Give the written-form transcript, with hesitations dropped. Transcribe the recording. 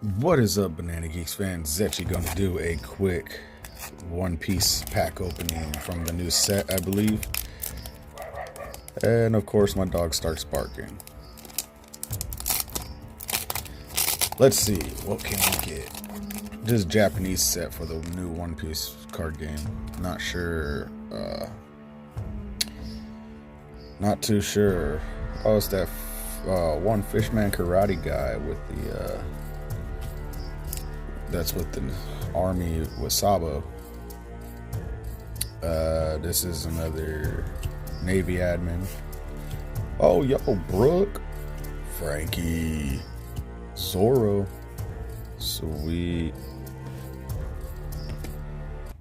What is up, Banana Geeks fans? Zetchi gonna do a quick One Piece pack opening from the new set, I believe. And of course, my dog starts barking. Let's see, what can we get? This Japanese set for the new One Piece card game. Not sure. Not too sure. Oh, it's that one Fishman Karate guy with the. That's with the army with Sabo. This is another Navy admin. Oh, yo, Brooke, Frankie, Zoro, sweet.